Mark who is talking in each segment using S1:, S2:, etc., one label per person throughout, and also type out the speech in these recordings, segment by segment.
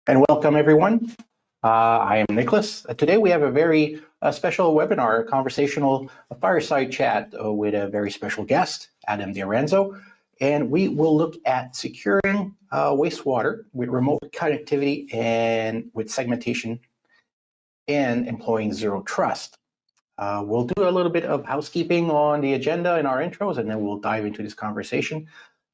S1: And welcome everyone. I am Nicholas. Today we have a very special webinar, a conversational fireside chat with a very special guest, Adam D'Orenzo. And we will look at securing wastewater with remote connectivity and with segmentation and employing zero trust. We'll do a little bit of housekeeping on the agenda in our intros, and then we'll dive into this conversation.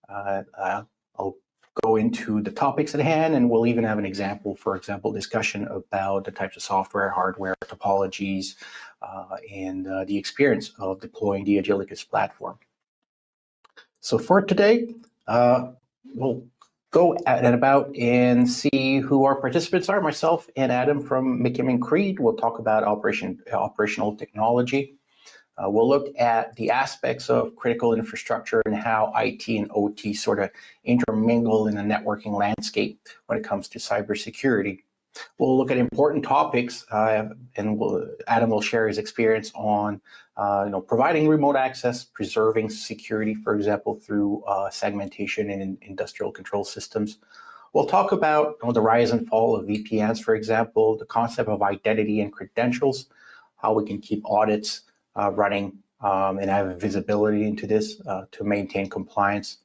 S1: I'll go into the topics at hand, and we'll even have an example, for example, discussion about the types of software, hardware, topologies, and the experience of deploying the Agillicus platform. So for today, we'll go at and about and see who our participants are. Myself and Adam from McKim & Creed. We'll talk about operational technology. We'll look at the aspects of critical infrastructure and how IT and OT sort of intermingle in the networking landscape when it comes to cybersecurity. We'll look at important topics, and Adam will share his experience on providing remote access, preserving security, for example, through segmentation and industrial control systems. We'll talk about the rise and fall of VPNs, for example, the concept of identity and credentials, how we can keep audits running and have visibility into this to maintain compliance.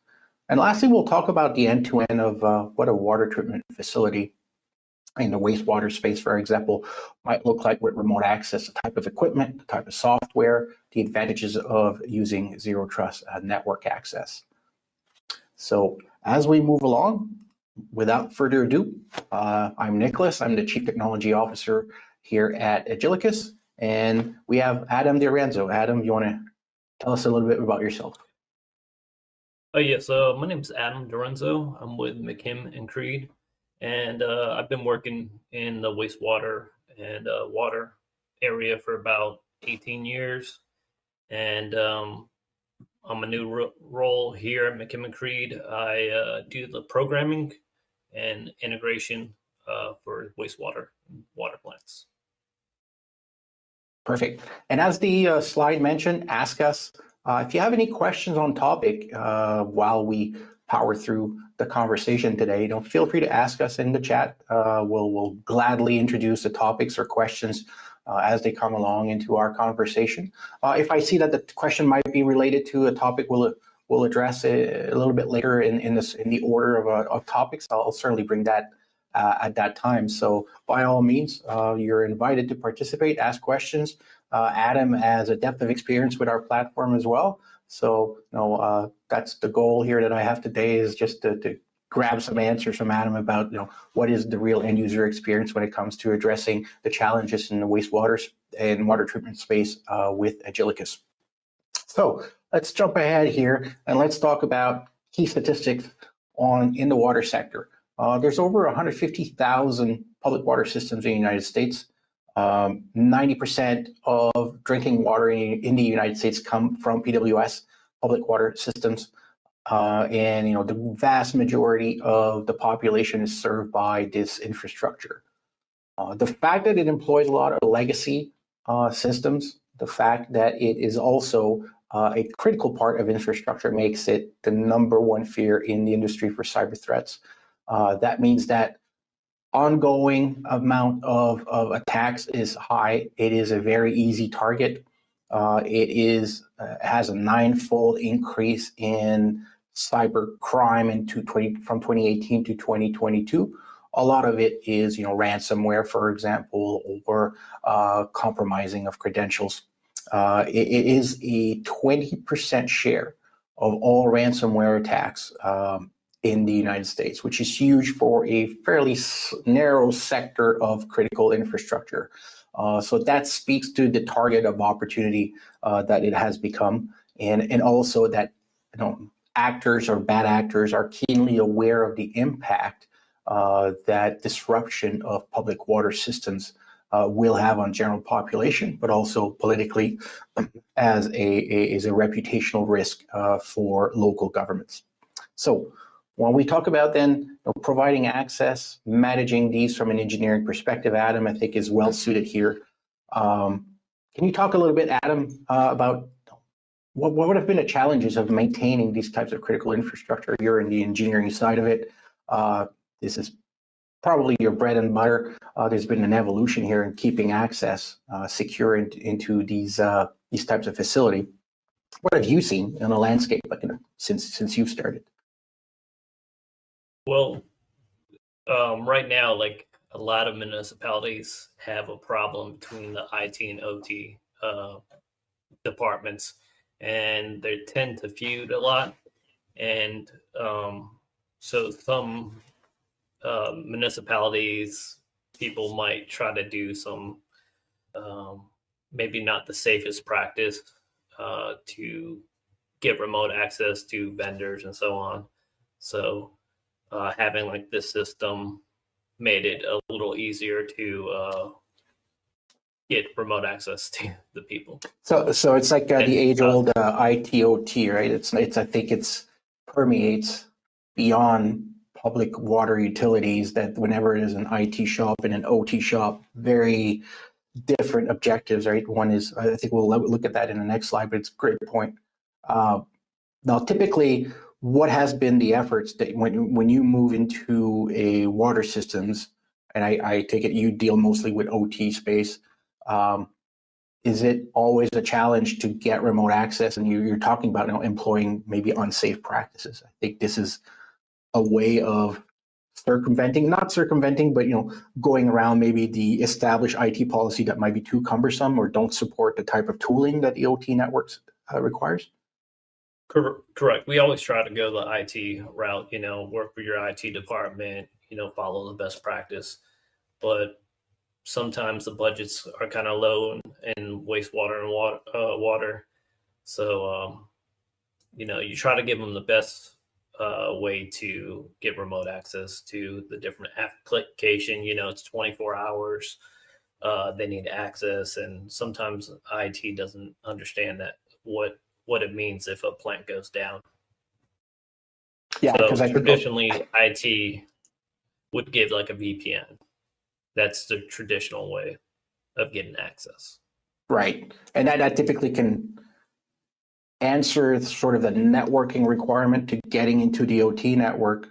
S1: And lastly, we'll talk about the end-to-end of what a water treatment facility in the wastewater space, for example, might look like with remote access, the type of equipment, the type of software, the advantages of using zero trust network access. So as we move along, without further ado, I'm Nicholas. I'm the Chief Technology Officer here at Agillicus. And we have Adam D'Orenzo. Adam, you want to tell us a little bit about yourself?
S2: Yes, my name is Adam D'Orenzo. I'm with McKim & Creed, and I've been working in the wastewater and water area for about 18 years. And I'm a new role here at McKim & Creed. I do the programming and integration for wastewater and water plants.
S1: Perfect. And as the slide mentioned, ask us if you have any questions on topic while we power through the conversation today. Feel free to ask us in the chat. We'll gladly introduce the topics or questions as they come along into our conversation. If I see that the question might be related to a topic, we'll address it a little bit later in the order of topics. I'll certainly bring that at that time. So by all means, you're invited to participate, ask questions. Adam has a depth of experience with our platform as well. So that's the goal here that I have today, is just to grab some answers from Adam about what is the real end user experience when it comes to addressing the challenges in the wastewater and water treatment space with Agillicus. So let's jump ahead here and let's talk about key statistics in the water sector. There's over 150,000 public water systems in the United States. 90% of drinking water in the United States come from PWS, public water systems. And the vast majority of the population is served by this infrastructure. The fact that it employs a lot of legacy systems, the fact that it is also a critical part of infrastructure makes it the #1 fear in the industry for cyber threats. That means that ongoing amount of attacks is high. It is a very easy target. It has a 9-fold increase in cyber crime from 2018 to 2022. A lot of it is ransomware, for example, or compromising of credentials. It is a 20% share of all ransomware attacks in the United States, which is huge for a fairly narrow sector of critical infrastructure. So that speaks to the target of opportunity that it has become, and also that actors or bad actors are keenly aware of the impact that disruption of public water systems will have on general population, but also politically as a reputational risk for local governments. So when we talk about then providing access, managing these from an engineering perspective, Adam, I think is well suited here. Can you talk a little bit, Adam, about what would have been the challenges of maintaining these types of critical infrastructure? You're in the engineering side of it. This is probably your bread and butter. There's been an evolution here in keeping access secure into these types of facility. What have you seen in the landscape, like, since you've started?
S2: Well, right now, like a lot of municipalities have a problem between the IT and OT departments, and they tend to feud a lot. And so some municipalities, people might try to do some maybe not the safest practice to get remote access to vendors and so on. So having like this system made it a little easier to get remote access to the people.
S1: So it's like the age-old ITOT, right? I think it's permeates beyond public water utilities, that whenever it is an IT shop and an OT shop, very different objectives, right? One is, I think we'll look at that in the next slide, but it's a great point. Now, typically, what has been the efforts that when you move into a water systems, and I take it you deal mostly with OT space, is it always a challenge to get remote access? And you're talking about employing maybe unsafe practices. I think this is a way of not circumventing, but going around maybe the established IT policy that might be too cumbersome or don't support the type of tooling that the OT networks requires.
S2: Correct. We always try to go the IT route, work with your IT department, follow the best practice. But sometimes the budgets are kind of low in wastewater and water. So, you try to give them the best way to get remote access to the different application. It's 24 hours. They need access. And sometimes IT doesn't understand that what it means if a plant goes down.
S1: Yeah, because
S2: so traditionally IT would give like a VPN. That's the traditional way of getting access.
S1: Right. And that typically can answer sort of the networking requirement to getting into the OT network.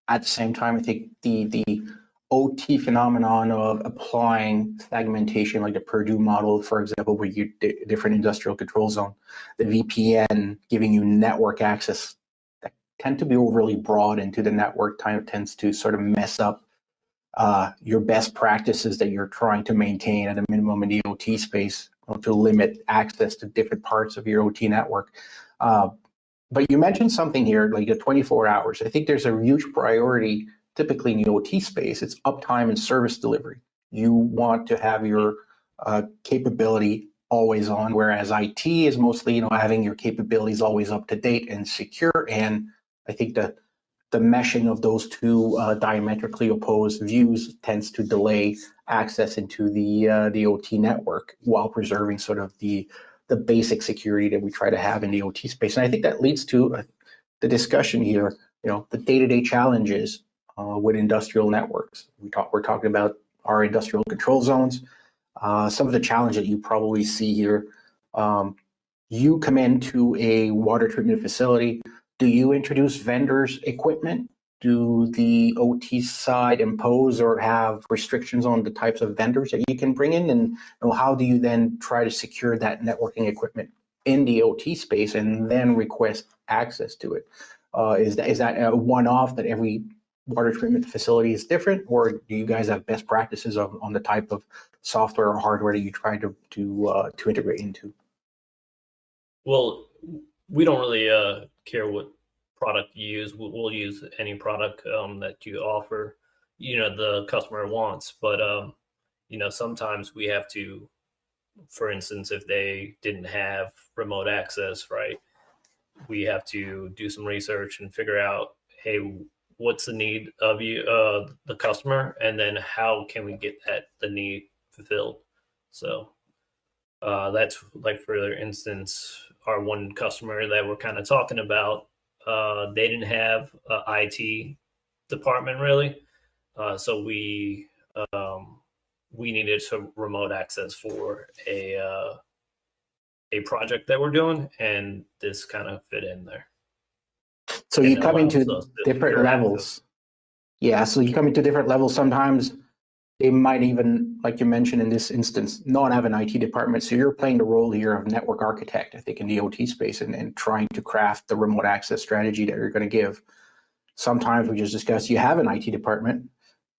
S1: At the same time, I think the OT phenomenon of applying segmentation, like the Purdue model, for example, where you different industrial control zone, the VPN giving you network access, that tend to be overly broad into the network, tends to sort of mess up your best practices that you're trying to maintain at a minimum in the OT space, to limit access to different parts of your OT network. But you mentioned something here, like the 24 hours. I think there's a huge priority typically in the OT space. It's uptime and service delivery. You want to have your capability always on, whereas IT is mostly, having your capabilities always up to date and secure. And I think that the meshing of those two diametrically opposed views tends to delay access into the OT network while preserving sort of the basic security that we try to have in the OT space. And I think that leads to the discussion here, the day-to-day challenges with industrial networks. We're talking about our industrial control zones. Some of the challenge that you probably see here, you come into a water treatment facility. Do you introduce vendors' equipment? Do the OT side impose or have restrictions on the types of vendors that you can bring in? And how do you then try to secure that networking equipment in the OT space and then request access to it? Is that a one-off that every water treatment facility is different, or do you guys have best practices on the type of software or hardware that you try to integrate into?
S2: Well, we don't really care what product you use. We'll use any product that you offer, the customer wants. But, sometimes we have to, for instance, if they didn't have remote access, right, we have to do some research and figure out, hey, what's the need of the customer, and then how can we get the need fulfilled? So that's like, for instance, our one customer that we're kind of talking about, they didn't have an IT department really. So we needed some remote access for a project that we're doing, and this kind of fit in there.
S1: So you come into different levels. Yeah, so you come into different levels. Sometimes they might even, like you mentioned in this instance, not have an IT department. So you're playing the role here of network architect, I think, in the OT space and trying to craft the remote access strategy that you're going to give. Sometimes we just discussed you have an IT department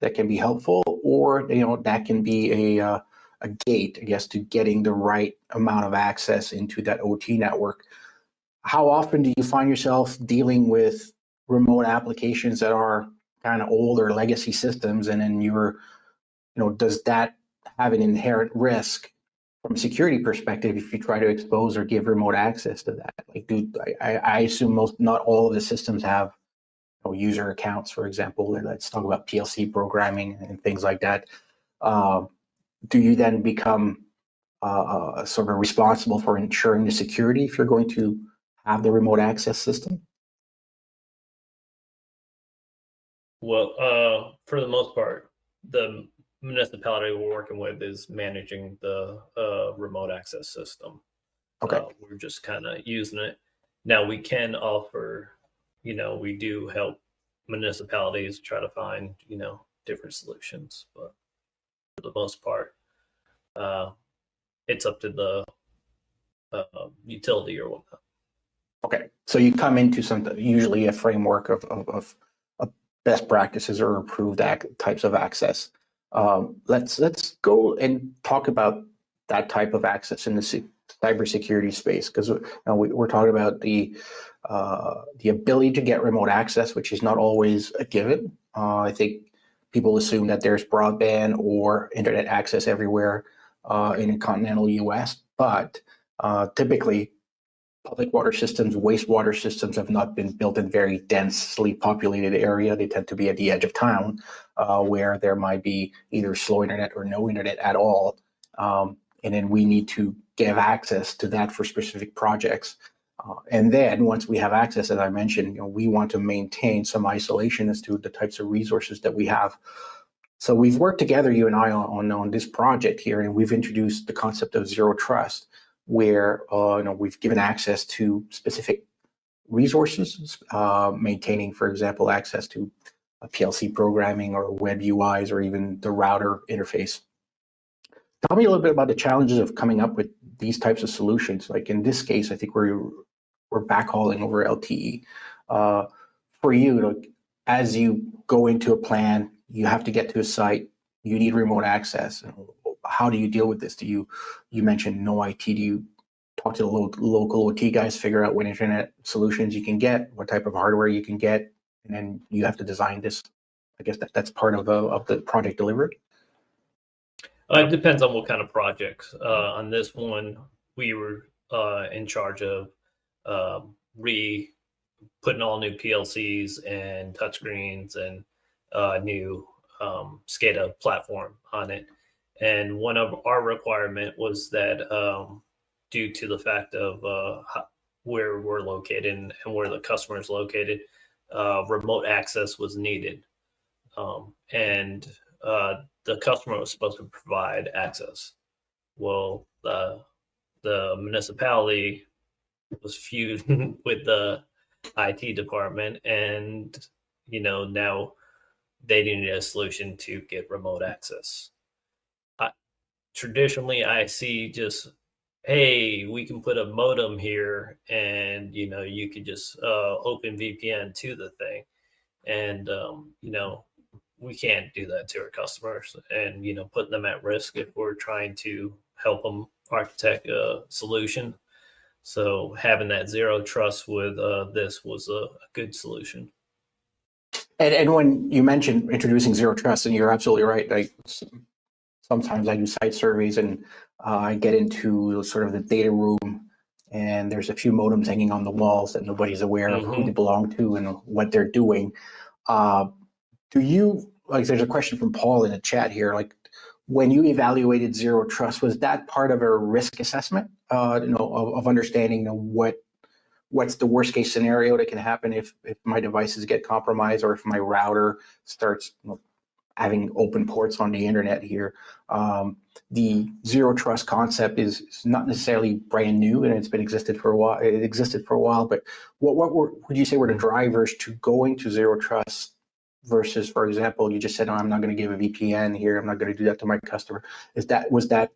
S1: that can be helpful, or that can be a gate, I guess, to getting the right amount of access into that OT network. How often do you find yourself dealing with remote applications that are kind of old or legacy systems, and then does that have an inherent risk from a security perspective if you try to expose or give remote access to that? Like, I assume not all of the systems have user accounts, for example. Let's talk about PLC programming and things like that. Do you then become sort of responsible for ensuring the security if you're going to have the remote access system?
S2: Well, for the most part, the municipality we're working with is managing the remote access system.
S1: Okay.
S2: We're just kind of using it. Now we can offer, we do help municipalities try to find, different solutions, but for the most part, it's up to the utility or whatnot.
S1: Okay, so you come into usually a framework of best practices or approved types of access. Let's go and talk about that type of access in the cybersecurity space, because we're talking about the ability to get remote access, which is not always a given. I think people assume that there's broadband or internet access everywhere in the continental US, but typically public water systems, wastewater systems have not been built in very densely populated area. They tend to be at the edge of town, where there might be either slow internet or no internet at all. And then we need to give access to that for specific projects. And then once we have access, as I mentioned, we want to maintain some isolation as to the types of resources that we have. So we've worked together, you and I, on this project here, and we've introduced the concept of zero trust, where we've given access to specific resources, maintaining, for example, access to PLC programming or web UIs or even the router interface. Tell me a little bit about the challenges of coming up with these types of solutions. Like in this case, I think we're backhauling over LTE. For you, as you go into a plan, you have to get to a site, you need remote access. How do you deal with this? You mentioned no IT. Do you talk to the local OT guys, figure out what internet solutions you can get, what type of hardware you can get, and then you have to design this? I guess that's part of the project delivery.
S2: It depends on what kind of projects. On this one, we were in charge of putting all new PLCs and touchscreens and new SCADA platform on it. And one of our requirement was that due to the fact of where we're located and where the customer is located, remote access was needed. And the customer was supposed to provide access. Well, the municipality was feuding with the IT department, and now they needed a solution to get remote access. Traditionally, I see just, hey, we can put a modem here, and you could just open VPN to the thing, and we can't do that to our customers, and putting them at risk if we're trying to help them architect a solution. So having that zero trust with this was a good solution.
S1: And when you mentioned introducing zero trust, and you're absolutely right. Sometimes I do site surveys, and I get into sort of the data room, and there's a few modems hanging on the walls that nobody's aware of who they belong to and what they're doing. Do you, there's a question from Paul in the chat here, when you evaluated zero trust, was that part of a risk assessment, of understanding what's the worst case scenario that can happen if my devices get compromised, or if my router starts having open ports on the internet here? The zero trust concept is not necessarily brand new, and it's been existed for a while. It existed for a while, but what would you say were the drivers to going to zero trust versus, for example, you just said, oh, I'm not going to give a VPN here. I'm not going to do that to my customer. Was that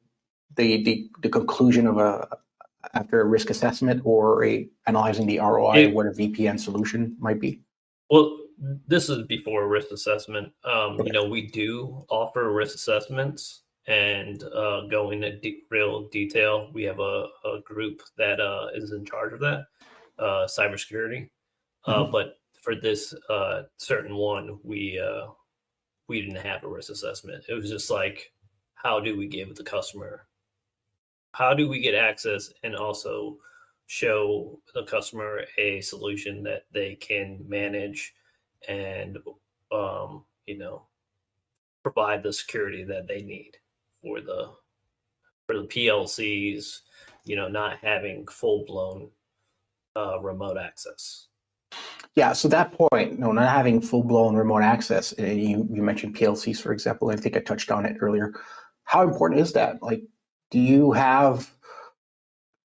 S1: the conclusion of after a risk assessment or analyzing the ROI of what a VPN solution might be?
S2: Well, this is before risk assessment.
S1: Okay.
S2: We do offer risk assessments and go into real detail. We have a group that is in charge of that, cybersecurity.
S1: Mhm.
S2: But for this certain one, we didn't have a risk assessment. It was just like, how do we give the customer? How do we get access and also show the customer a solution that they can manage and um, you know provide the security that they need for the PLCs, not having full blown remote access.
S1: Yeah, so that point, not having full-blown remote access, and you mentioned PLCs, for example. I think I touched on it earlier. How important is that? Like, do you have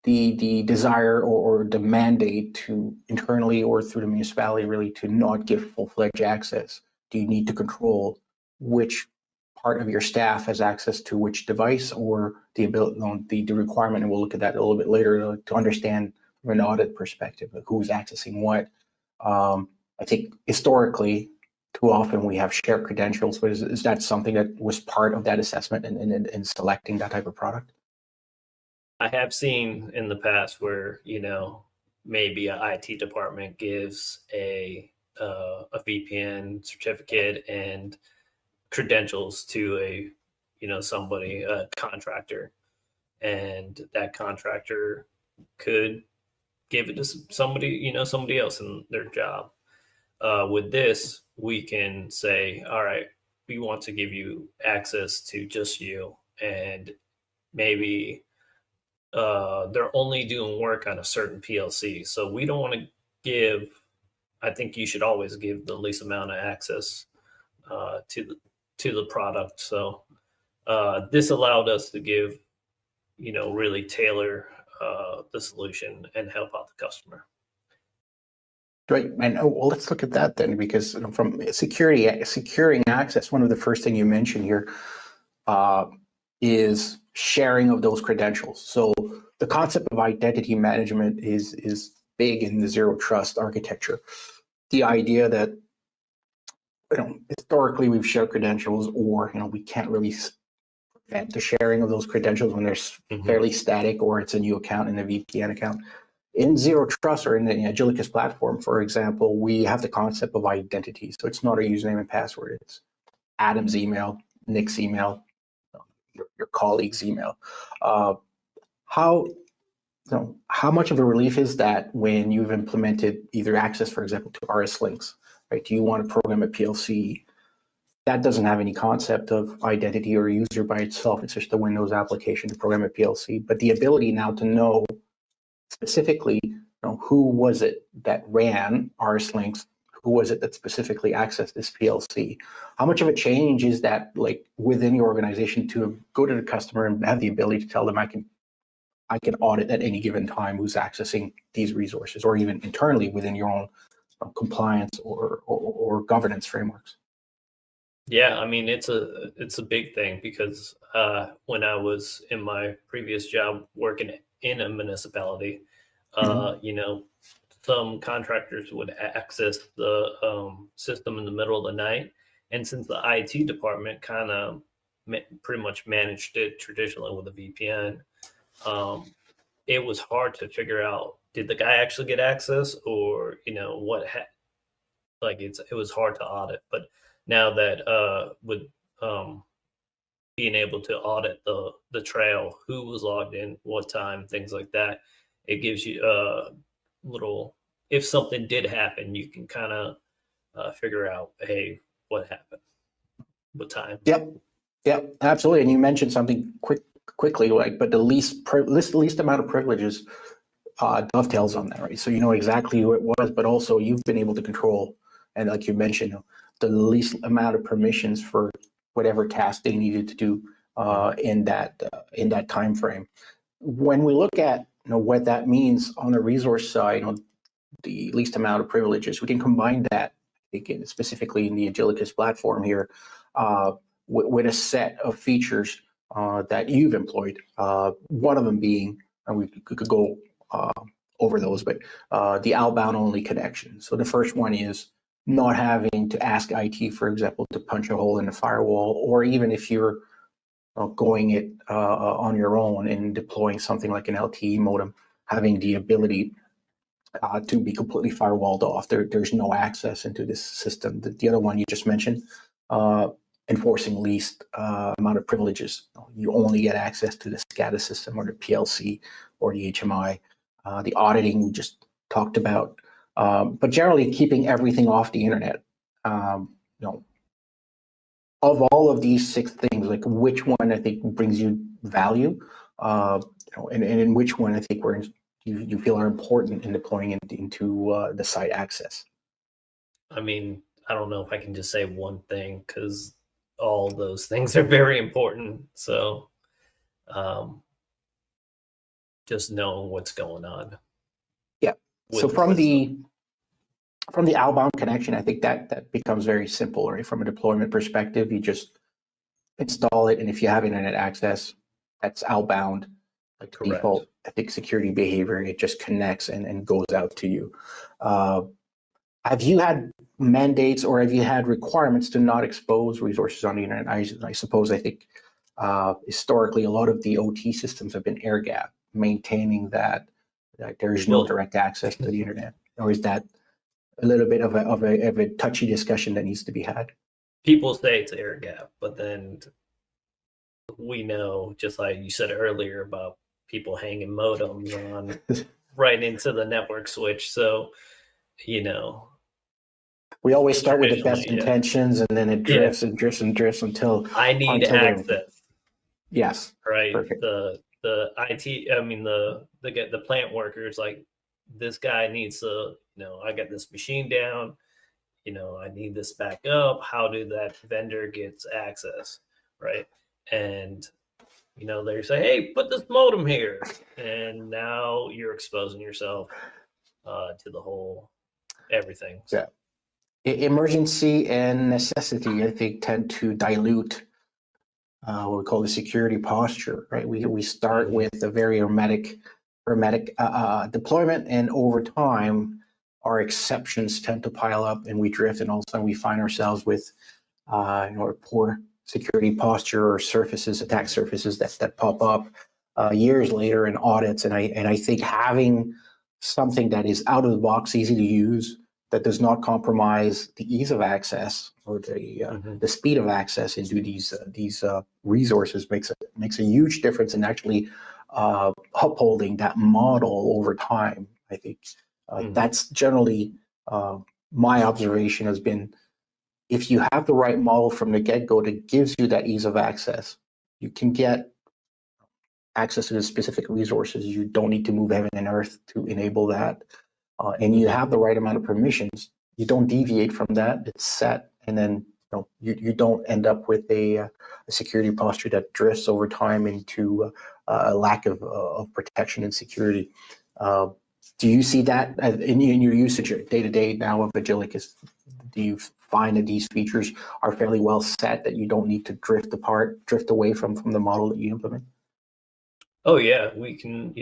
S1: the desire or the mandate to internally or through the municipality really to not give full-fledged access? Do you need to control which part of your staff has access to which device, or the ability, the requirement, and we'll look at that a little bit later, to understand from an audit perspective who's accessing what? I think historically, too often we have shared credentials, but is that something that was part of that assessment in selecting that type of product?
S2: I have seen in the past where maybe an IT department gives a VPN certificate and credentials to a contractor, and that contractor could give it to somebody else in their job. With this, we can say, all right, we want to give you access to just you, and maybe they're only doing work on a certain PLC. So we don't want to give. I think you should always give the least amount of access to the product. So this allowed us to give, really tailor the solution and help out the customer.
S1: Right, and well, let's look at that then, because from securing access, one of the first thing you mentioned here is sharing of those credentials. So the concept of identity management is big in the zero trust architecture. The idea that historically we've shared credentials, or we can't really prevent the sharing of those credentials when they're fairly static, or it's a new account in a VPN account. In Zero Trust or in the Agilicus platform, for example, we have the concept of identity. So it's not a username and password. It's Adam's email, Nick's email, your colleague's email. How much of a relief is that when you've implemented either access, for example, to RS links, right? Do you want to program a PLC that doesn't have any concept of identity or user by itself? It's just a Windows application to program a PLC, but the ability now to know specifically, who was it that ran RS links? Who was it that specifically accessed this PLC? How much of a change is that, like, within your organization, to go to the customer and have the ability to tell them, I can audit at any given time who's accessing these resources, or even internally within your own compliance or governance frameworks?
S2: Yeah, I mean it's a big thing because when I was in my previous job working in a municipality, some contractors would access the system in the middle of the night, and since the IT department kind of pretty much managed it traditionally with a VPN, it was hard to figure out, did the guy actually get access, or it was hard to audit. But now that with being able to audit the trail, who was logged in, what time, things like that, it gives you a little. If something did happen, you can kind of figure out, hey, what happened, what time.
S1: Yep, absolutely. And you mentioned something quickly, like, but the least amount of privileges dovetails on that, right? So you know exactly who it was, but also you've been able to control, and like you mentioned, the least amount of permissions for whatever task they needed to do in that time frame. When we look at what that means on the resource side, the least amount of privileges, we can combine that again, specifically in the Agilicus platform here, with a set of features that you've employed. One of them being, and we could go over those, but the outbound only connection. So the first one is not having to ask IT, for example, to punch a hole in the firewall, or even if you're going it on your own and deploying something like an LTE modem, having the ability to be completely firewalled off. There's no access into this system. The other one you just mentioned, enforcing least amount of privileges. You only get access to the SCADA system or the PLC or the HMI. The auditing we just talked about, but generally keeping everything off the internet. Of all of these 6 things, like which one I think brings you value, and in which one I think you feel are important in deploying into the site access?
S2: I mean, I don't know if I can just say one thing because all those things are very important. So just knowing what's going on.
S1: Yeah. So from the outbound connection, I think that becomes very simple, right? From a deployment perspective, you just install it, and if you have internet access, that's outbound. Like
S2: Correct.
S1: Default, I think security behavior, it just connects and goes out to you. Have you had mandates or have you had requirements to not expose resources on the internet? I suppose, I think historically a lot of the OT systems have been air gap, maintaining that there is no direct access to the internet, or is that a little bit of a touchy discussion that needs to be had?
S2: People say it's air gap, but then we know, just like you said earlier, about people hanging modems on right into the network switch. So,
S1: we always start with the best intentions, and then it drifts and drifts and drifts until
S2: I need access.
S1: Yes.
S2: Right.
S1: Perfect.
S2: The IT, I mean the plant workers, like, this guy needs to, I got this machine down, I need this back up. How do that vendor gets access? Right. And they say, hey, put this modem here. And now you're exposing yourself to the whole everything.
S1: Yeah. Emergency and necessity, I think, tend to dilute what we call the security posture, right? We start with a very hermetic deployment, and over time, our exceptions tend to pile up, and we drift, and all of a sudden we find ourselves with poor security posture or attack surfaces that pop up years later in audits. And I think having something that is out of the box, easy to use, that does not compromise the ease of access or the speed of access into these resources makes a huge difference in actually upholding that model over time. I think that's generally my observation has been, if you have the right model from the get-go that gives you that ease of access, you can get access to the specific resources. You don't need to move heaven and earth to enable that. And you have the right amount of permissions. You don't deviate from that. It's set, and then you don't end up with a security posture that drifts over time into a lack of protection and security. Do you see that in your usage day to day now of Agilicus? Do you find that these features are fairly well set, that you don't need to drift away from the model that you implement?
S2: Oh yeah, we can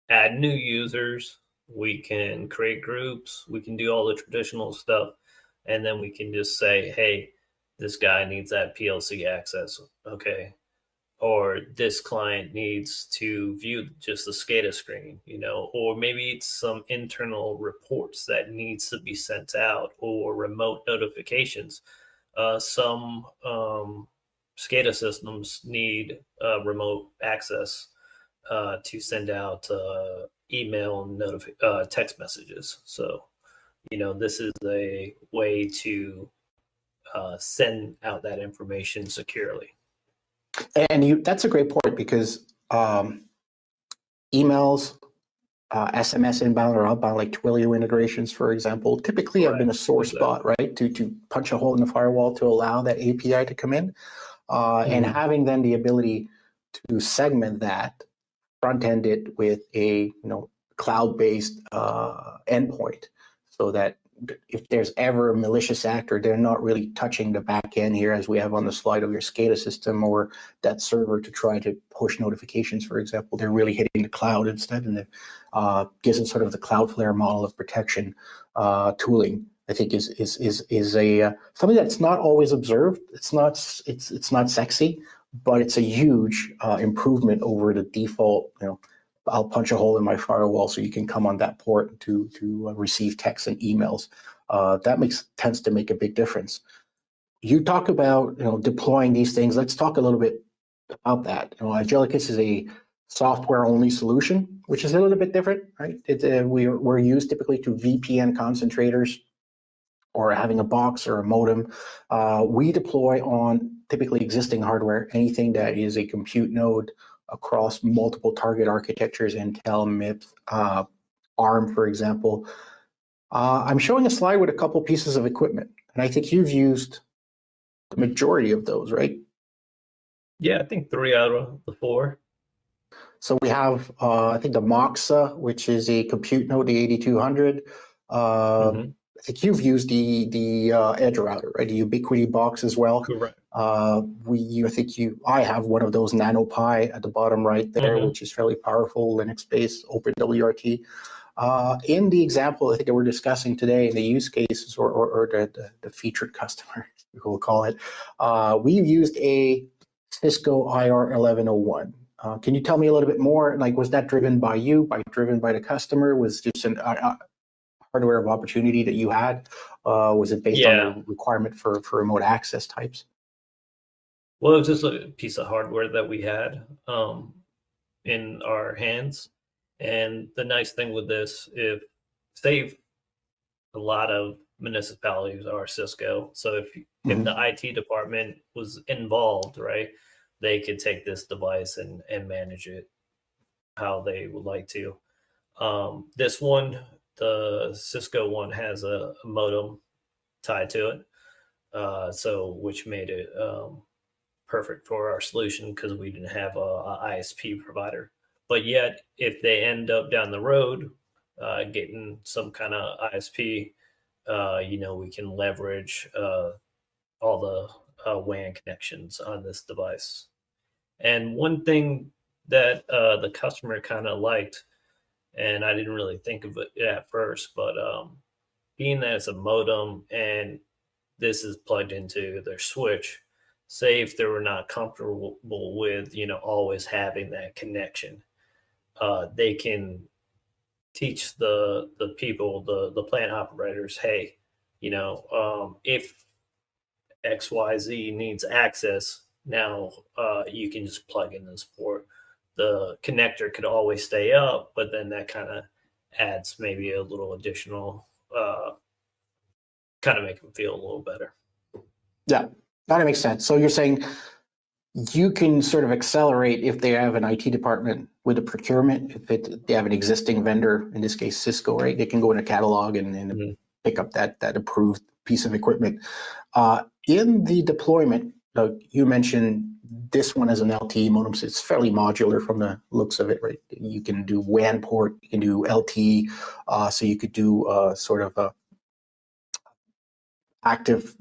S2: add new users. We can create groups. We can do all the traditional stuff. And then we can just say, hey, this guy needs that PLC access. Okay. Or this client needs to view just the SCADA screen, or maybe it's some internal reports that needs to be sent out, or remote notifications. Some SCADA systems need remote access to send out email and text messages. So, this is a way to send out that information securely.
S1: And that's a great point, because emails, SMS inbound or outbound, like Twilio integrations, for example, typically have been a sore spot, right? To punch a hole in the firewall to allow that API to come in. And having then the ability to segment that, front-end it with a cloud-based endpoint, so that if there's ever a malicious actor, they're not really touching the back end here, as we have on the slide of your SCADA system or that server to try to push notifications, for example. They're really hitting the cloud instead, and it gives it sort of the Cloudflare model of protection tooling. I think is a something that's not always observed. It's not sexy, but it's a huge improvement over the default. I'll punch a hole in my firewall so you can come on that port to receive texts and emails. That tends to make a big difference. You talk about deploying these things. Let's talk a little bit about that. Angelicus is a software-only solution, which is a little bit different, right? We're used typically to VPN concentrators or having a box or a modem. We deploy on typically existing hardware, anything that is a compute node across multiple target architectures, Intel, MIPS, ARM, for example. I'm showing a slide with a couple pieces of equipment, and I think you've used the majority of those, right?
S2: Yeah, I think 3 out of the 4.
S1: So we have, I think, the Moxa, which is a compute node, the 8200. I think you've used the Edge router, right? The Ubiquity box as well.
S2: Correct.
S1: I have one of those NanoPi at the bottom right there, which is fairly powerful, Linux-based, OpenWRT. In the example, I think that we're discussing today, in the use cases or the featured customer, we'll call it, we used a Cisco IR1101. Can you tell me a little bit more? Like, was that driven by you, driven by the customer? Was just an hardware of opportunity that you had? Was it based on a requirement for remote access types?
S2: Well, it was just a piece of hardware that we had in our hands. And the nice thing with this, if a lot of municipalities are Cisco, so if the IT department was involved, right, they could take this device and manage it how they would like to. This one, the Cisco one, has a modem tied to it, which made it perfect for our solution because we didn't have a ISP provider. But yet, if they end up down the road getting some kind of ISP, we can leverage all the WAN connections on this device. And one thing that the customer kind of liked, and I didn't really think of it at first, but being that it's a modem and this is plugged into their switch, say if they were not comfortable with, always having that connection, they can teach the people, the plant operators, hey, if XYZ needs access, now you can just plug in this port. The connector could always stay up, but then that kind of adds maybe a little additional, kind of make them feel a little better.
S1: Yeah, that makes sense. So you're saying you can sort of accelerate if they have an IT department with a procurement, if they have an existing vendor, in this case Cisco, right? They can go in a catalog and pick up that approved piece of equipment. In the deployment, you mentioned this one as an LTE modem, so it's fairly modular from the looks of it, right? You can do WAN port, you can do LTE, so you could do sort of a active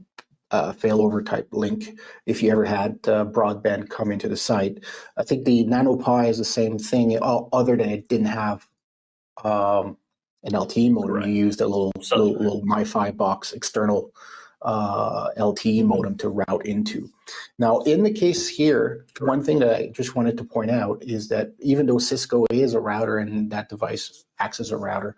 S1: failover type link if you ever had broadband come into the site. I think the NanoPi is the same thing, other than it didn't have an LTE modem. Right. You used a little MiFi box external LTE modem to route into. Now, in the case here, one thing that I just wanted to point out is that even though Cisco is a router and that device acts as a router,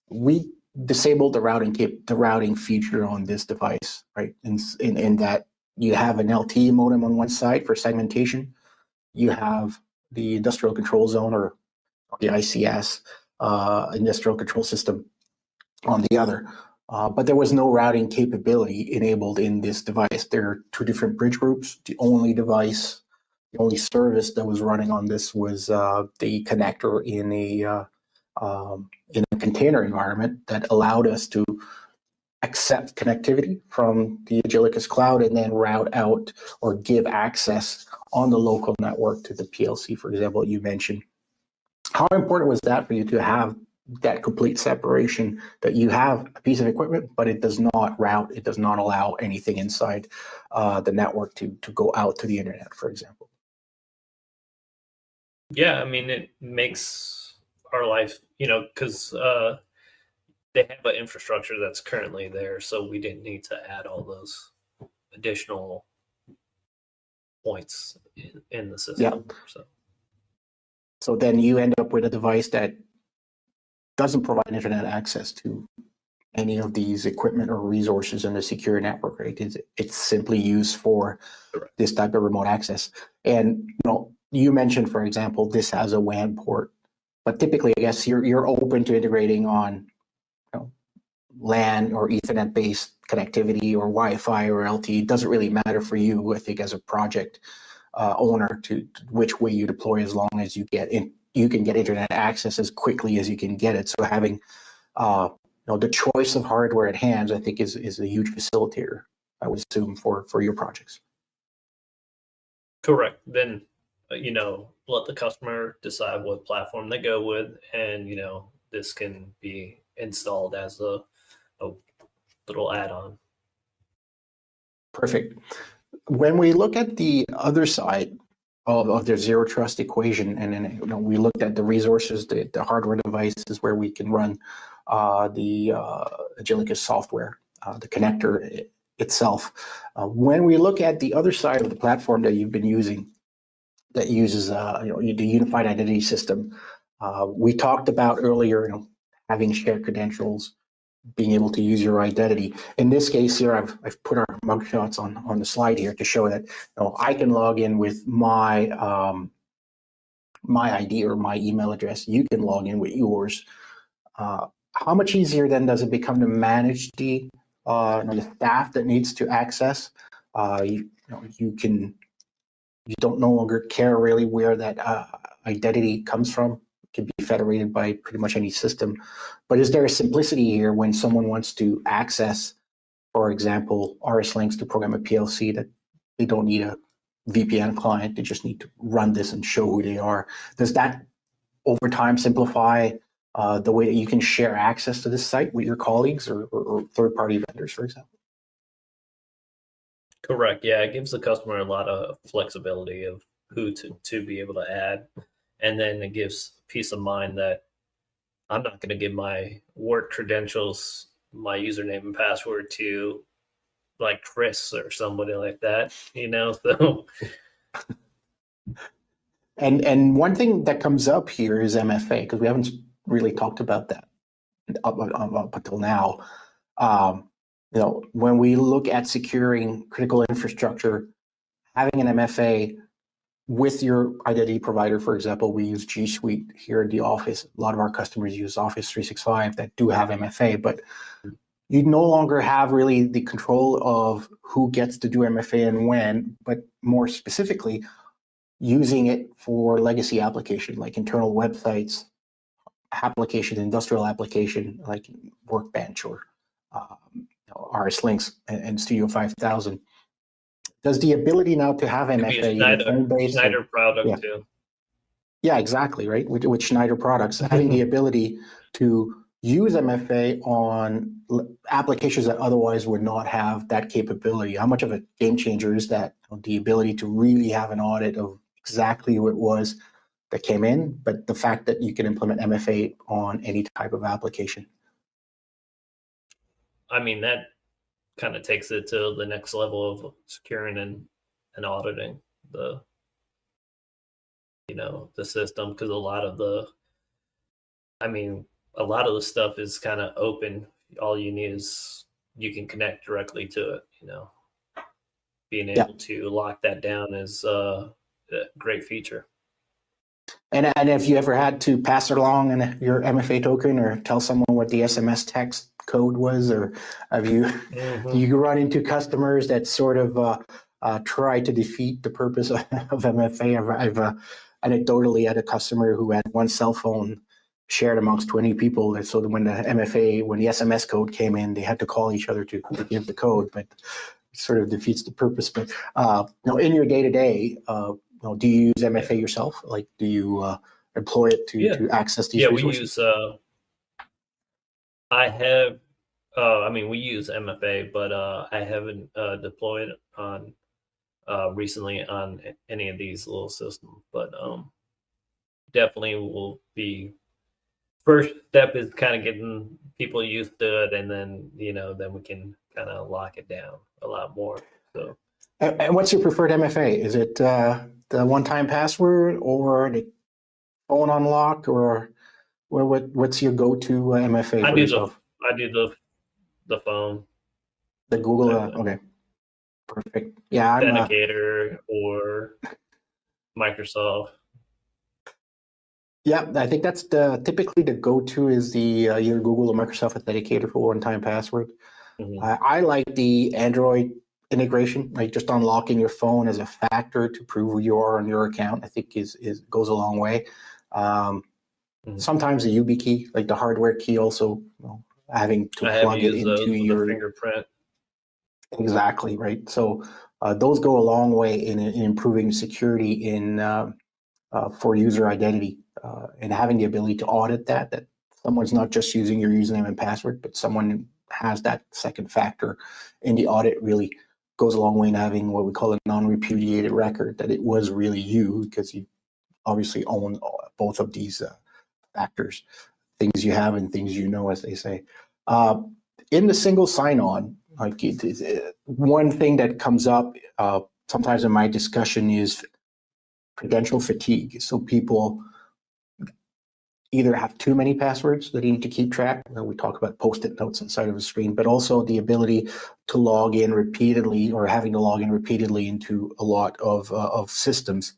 S1: we disabled the routing feature on this device, right? In that you have an LTE modem on one side for segmentation, you have the industrial control zone or the ICS, industrial control system, on the other. But there was no routing capability enabled in this device. There are two different bridge groups. The only service that was running on this was the connector in a container environment that allowed us to accept connectivity from the Angelicus cloud and then route out or give access on the local network to the PLC, for example, you mentioned. How important was that for you to have that complete separation that you have a piece of equipment, but it does not route, it does not allow anything inside the network to go out to the internet, for example.
S2: Yeah, I mean, it makes our life, because they have an infrastructure that's currently there, so we didn't need to add all those additional points in the system.
S1: Yeah. So then you end up with a device that doesn't provide internet access to any of these equipment or resources in the secure network, right? It's simply used for this type of remote access. And you mentioned, for example, this has a WAN port, but typically, I guess you're open to integrating on LAN or Ethernet based connectivity or Wi-Fi or LTE. It doesn't really matter for you, I think, as a project owner to which way you deploy, as long as you can get internet access as quickly as you can get it. So having the choice of hardware at hand, I think, is a huge facilitator, I would assume, for your projects.
S2: Correct. Then, let the customer decide what platform they go with, and this can be installed as a little add-on.
S1: Perfect. When we look at the other side of the zero trust equation, and then we looked at the resources, the hardware devices where we can run the Agilicus software, the connector itself. When we look at the other side of the platform that you've been using, that uses the unified identity system, we talked about earlier, having shared credentials, being able to use your identity. In this case here, I've put our mugshots on the slide here to show that I can log in with my my ID or my email address. You can log in with yours. How much easier then does it become to manage the staff that needs to access? You don't no longer care really where that identity comes from. It can be federated by pretty much any system. But is there a simplicity here when someone wants to access, for example, RS links to program a PLC, that they don't need a VPN client, they just need to run this and show who they are? Does that over time simplify the way that you can share access to this site with your colleagues or third-party vendors, for example?
S2: Correct. Yeah, it gives the customer a lot of flexibility of who to be able to add. And then it gives peace of mind that I'm not going to give my work credentials, my username and password to like Chris or somebody like that, so.
S1: And one thing that comes up here is MFA, because we haven't really talked about that up until now. When we look at securing critical infrastructure, having an MFA with your identity provider, for example, we use G Suite here at the office. A lot of our customers use Office 365 that do have MFA, but you no longer have really the control of who gets to do MFA and when, but more specifically, using it for legacy application like internal websites, application, industrial application like Workbench or RS Links and Studio 5000. Does the ability now to have MFA in home base?
S2: Schneider product too.
S1: Yeah, exactly, right? With Schneider products, having the ability to use MFA on applications that otherwise would not have that capability. How much of a game changer is that? The ability to really have an audit of exactly who it was that came in, but the fact that you can implement MFA on any type of application.
S2: I mean, that kind of takes it to the next level of securing and auditing the system, because a lot of the stuff is kind of open. All you need is you can connect directly to it. Being able to lock that down is a great feature.
S1: And if you ever had to pass it along in your MFA token or tell someone what the SMS text code was, or have you you run into customers that sort of try to defeat the purpose of MFA? I've anecdotally had a customer who had one cell phone shared amongst 20 people, so that when the SMS code came in, they had to call each other to give the code, but it sort of defeats the purpose. But in your day-to-day, do you use MFA yourself? Like, do you employ it to access these resources?
S2: I have. I mean, we use MFA, but I haven't deployed on recently on any of these little systems. But definitely will be first step is kind of getting people used to it, and then then we can kind of lock it down a lot more. So
S1: And what's your preferred MFA? Is it the one-time password or the phone unlock, or what's your go-to MFA
S2: I
S1: for
S2: do the
S1: yourself?
S2: I do the phone
S1: The Google,
S2: type thing,
S1: okay, perfect. Yeah, I'm
S2: Authenticator or Microsoft.
S1: yeah, I think that's typically the go-to is the either Google or Microsoft Authenticator for one-time password.
S2: Mhm.
S1: I like the Android integration, like just unlocking your phone as a factor to prove who you are on your account. I think is goes a long way. Um,
S2: Mhm.
S1: Sometimes the YubiKey, like the hardware key, also having to
S2: I have
S1: plug it
S2: used
S1: into
S2: those with the
S1: your
S2: fingerprint.
S1: exactly right. So those go a long way in improving security in for user identity and having the ability to audit that someone's not just using your username and password, but someone has that second factor in the audit really goes a long way in having what we call a non-repudiated record, that it was really you because you obviously own both of these factors, things you have and things you know, as they say. Uh, in the single sign-on, like one thing that comes up sometimes in my discussion is credential fatigue. So people either have too many passwords that you need to keep track. We talk about post-it notes inside of a screen, but also the ability to log in repeatedly or having to log in repeatedly into a lot of systems.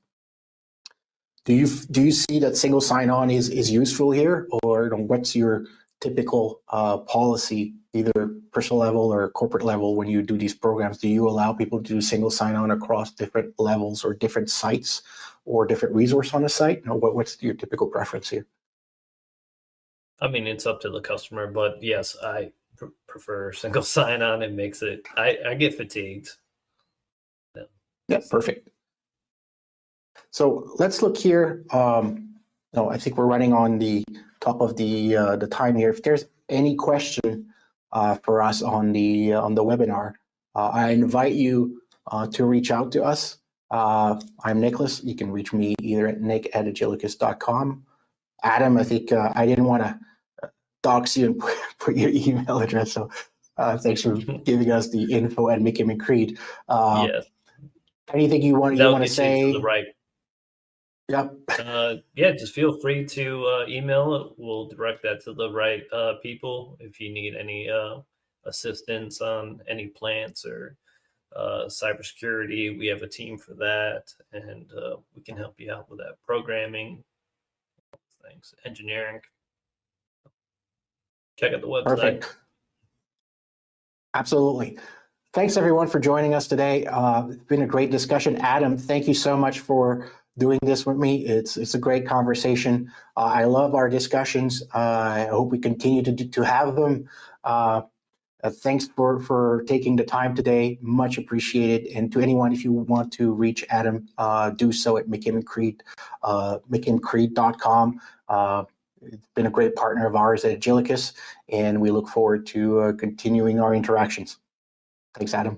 S1: Do you see that single sign-on is useful here, or what's your typical policy, either personal level or corporate level, when you do these programs? Do you allow people to do single sign-on across different levels or different sites or different resource on a site? Or what's your typical preference here?
S2: I mean, it's up to the customer, but yes, I prefer single sign-on. It makes it. I get fatigued. Yeah.
S1: Yeah,
S2: So
S1: perfect. So let's look here. No, I think we're running on the top of the time here. If there's any question for us on the webinar, I invite you to reach out to us. I'm Nicholas. You can reach me either at nick@agilicus.com. Adam, I think I didn't want to dox you and put your email address. So thanks for giving us the info at Mickey McCreed. Uh,
S2: yes,
S1: Anything you
S2: that'll
S1: want to
S2: get you to the
S1: say?
S2: right.
S1: Yep.
S2: Yeah, just feel free to email it. We'll direct that to the right people if you need any assistance on any plants or cybersecurity. We have a team for that, and we can help you out with that programming things, engineering. Check out the website.
S1: Perfect. Absolutely. Thanks everyone for joining us today. It's been a great discussion. Adam, thank you so much for doing this with me. It's a great conversation. I love our discussions. I hope we continue to have them. Thanks for taking the time today. Much appreciated. And to anyone, if you want to reach Adam, do so at McKim&Creed, McKimCreed.com. It's been a great partner of ours at Agilicus, and we look forward to continuing our interactions. Thanks, Adam.